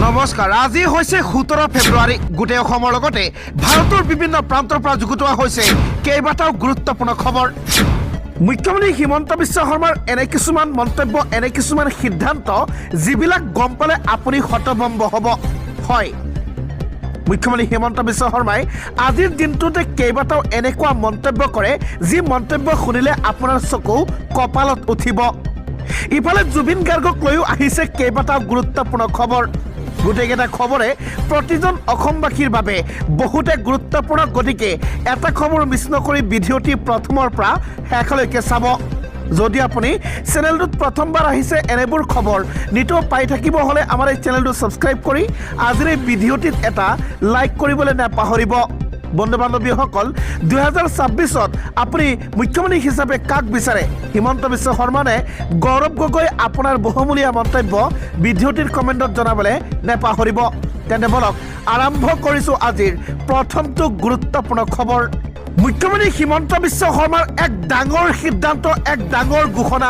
নমস্কাৰ। আজি হৈছে 17 ফেব্ৰুৱাৰী। গোটেই অসমৰ লগতে ভাৰতৰ বিভিন্ন প্ৰান্তৰ পৰা যুগুতোৱা হৈছে কেইবাটাও গুৰুত্বপূৰ্ণ খবৰ। মুখ্যমন্ত্ৰী হিমন্ত বিশ্ব শৰ্মাৰ এনে কিছুমান মন্তব্য, এনে কিছুমান সিদ্ধান্ত যিবিলাক গম পালে আপুনি হতভম্ব হ'ব। হয়, মুখ্যমন্ত্ৰী হিমন্ত বিশ্ব শৰ্মাই আজিৰ দিনটোতে কেইবাটাও এনেকুৱা মন্তব্য কৰে যি মন্তব্য শুনিলে আপোনাৰ চকু কপালত উঠিব। ইফালে জুবিন গাৰ্গক লৈও আহিছে কেইবাটাও গুৰুত্বপূৰ্ণ খবৰ। গোটেইকেইটা খবৰে প্ৰতিজন অসমবাসীৰ বাবে বহুতে গুৰুত্বপূৰ্ণ, গতিকে এটা খবৰ মিছ নকৰি ভিডিঅ'টি প্ৰথমৰ পৰা শেষলৈকে চাব। যদি আপুনি চেনেলটোত প্ৰথমবাৰ আহিছে, এনেবোৰ খবৰ নিতৌ পাই থাকিব হ'লে আমাৰ এই চেনেলটো ছাবস্ক্ৰাইব কৰি আজিৰ এই ভিডিঅ'টিত এটা লাইক কৰিবলৈ নাপাহৰিব। বন্ধু বান্ধৱীসকল, 2026ত আপুনি মুখ্যমন্ত্ৰী হিচাপে কাক বিচাৰে? হিমন্ত বিশ্ব শৰ্মা নে গৌৰৱ গগৈ? আপোনাৰ বহুমূলীয়া মন্তব্য ভিডিঅ'টিৰ কমেণ্টত জনাবলৈ নাপাহৰিব। তেন্তে বলক আৰম্ভ কৰিছোঁ আজিৰ প্ৰথমটো গুৰুত্বপূৰ্ণ খবৰ। মুখ্যমন্ত্ৰী হিমন্ত বিশ্ব শৰ্মাৰ এক ডাঙৰ সিদ্ধান্ত, এক ডাঙৰ ঘোষণা।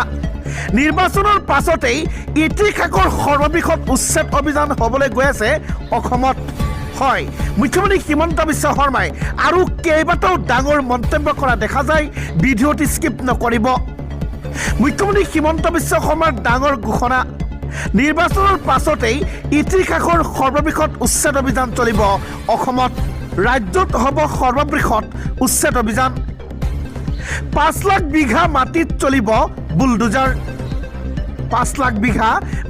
নিৰ্বাচনৰ পাছতেই ইতিহাসৰ সৰ্ববৃহৎ উচ্ছেদ অভিযান হ'বলৈ গৈ আছে অসমত। হয়, মুখ্যমন্ত্ৰী হিমন্ত বিশ্ব শৰ্মাই আৰু কেইবাটাও ডাঙৰ মন্তব্য কৰা দেখা যায়। ভিডিঅ'টি স্কিপ নকৰিব। মুখ্যমন্ত্ৰী হিমন্ত বিশ্ব শৰ্মাৰ ডাঙৰ ঘোষণা। নিৰ্বাচনৰ পাছতেই ইতিহাসৰ সৰ্ববৃহৎ উচ্ছেদ অভিযান চলিব অসমত। ৰাজ্যত হ'ব সৰ্ববৃহৎ উচ্ছেদ অভিযান। 5 লাখ বিঘা মাটিত চলিব বুলডোজাৰ। 5 লাখ বিঘা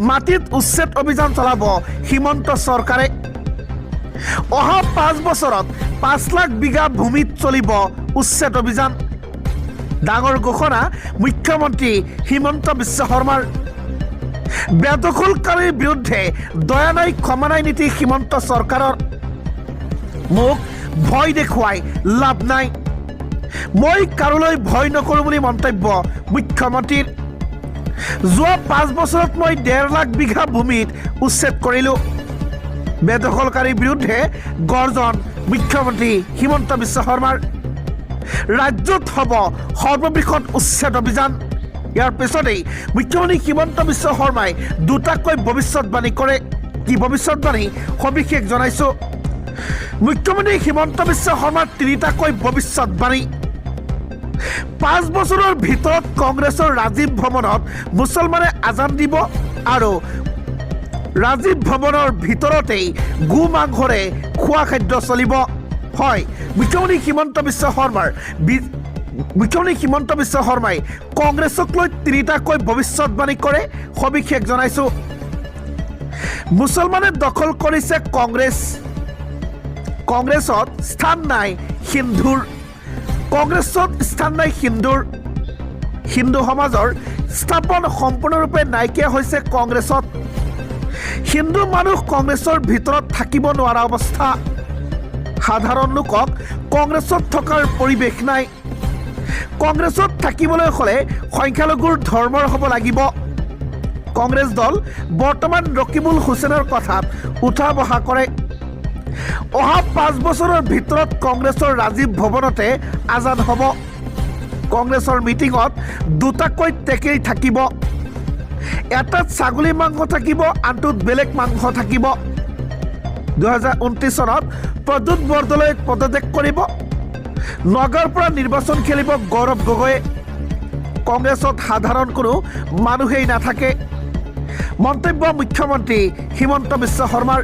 মাটিত উচ্ছেদ অভিযান চলাব হিমন্ত চৰকাৰে। অহা 5 বছৰত 5 লাখ বিঘা ভূমিত চলিব উচ্ছেদ অভিযান। ডাঙৰ ঘোষণা মুখ্যমন্ত্ৰী হিমন্ত বিশ্ব শৰ্মাৰ। বেদখলকাৰীৰ বিৰুদ্ধে দয়া নাই ক্ষমা নাই নীতি হিমন্ত চৰকাৰৰ। মোক ভয় দেখুৱাই লাভ নাই, মই কাৰোলৈ ভয় নকৰোঁ বুলি মন্তব্য মুখ্যমন্ত্ৰীৰ। যোৱা 5 বছৰত মই 1.5 লাখ বিঘা ভূমিত উচ্ছেদ কৰিলোঁ। বেদখলকাৰীৰ বিৰুদ্ধে গৰ্জন মুখ্যমন্ত্ৰী হিমন্ত বিশ্ব শৰ্মাৰ। ৰাজ্যত হ'ব সৰ্ববৃহৎ উচ্ছেদ অভিযান। ইয়াৰ পিছতেই মুখ্যমন্ত্ৰী হিমন্ত বিশ্ব শৰ্মাই দুটাকৈ ভৱিষ্যতবাণী কৰে। কি ভৱিষ্যতবাণী সবিশেষ জনাইছোঁ। মুখ্যমন্ত্ৰী হিমন্ত বিশ্ব শৰ্মাৰ 3টাকৈ ভৱিষ্যতবাণী। 5 বছৰৰ ভিতৰত কংগ্ৰেছৰ ৰাজীৱ ভৱনত মুছলমানে আজান দিব আৰু ৰাজীৱ ভৱনৰ ভিতৰতেই গো মাংসৰে খোৱা খাদ্য চলিব। হয়, মুখ্যমন্ত্ৰী হিমন্ত বিশ্ব শৰ্মাই কংগ্ৰেছক লৈ 3টাকৈ ভৱিষ্যতবাণী কৰে। সবিশেষ জনাইছোঁ। মুছলমানে দখল কৰিছে কংগ্ৰেছ। কংগ্ৰেছত স্থান নাই হিন্দুৰ। কংগ্ৰেছত স্থান নাই হিন্দুৰ। হিন্দু সমাজৰ স্থাপন সম্পূৰ্ণৰূপে নাইকিয়া হৈছে কংগ্ৰেছত। হিন্দু মানুহ কংগ্ৰেছৰ ভিতৰত থাকিব নোৱাৰা অৱস্থা। সাধাৰণ লোকক কংগ্ৰেছত থকাৰ পৰিৱেশ নাই। কংগ্ৰেছত থাকিবলৈ হ'লে সংখ্যালঘুৰ ধৰ্মৰ হ'ব লাগিব। কংগ্ৰেছ দল বৰ্তমান ৰকিবুল হুছেইনৰ কথাত উঠা বহা কৰে। অহা 5 বছৰৰ ভিতৰত কংগ্ৰেছৰ ৰাজীৱ ভৱনতে আজান হ'ব। কংগ্ৰেছৰ মিটিঙত 2টাকৈ টেকেলি থাকিব। এটাত ছাগলী মাংস থাকিব, আনটোত বেলেগ মাংস থাকিব। 2029 চনত প্ৰদ্যুৎ বৰদলৈ পদত্যাগ কৰিব। নগাঁৱৰ পৰা নিৰ্বাচন খেলিব গৌৰৱ গগৈয়ে। কংগ্ৰেছত সাধাৰণ কোনো মানুহেই নাথাকে। মন্তব্য মুখ্যমন্ত্ৰী হিমন্ত বিশ্ব শৰ্মাৰ।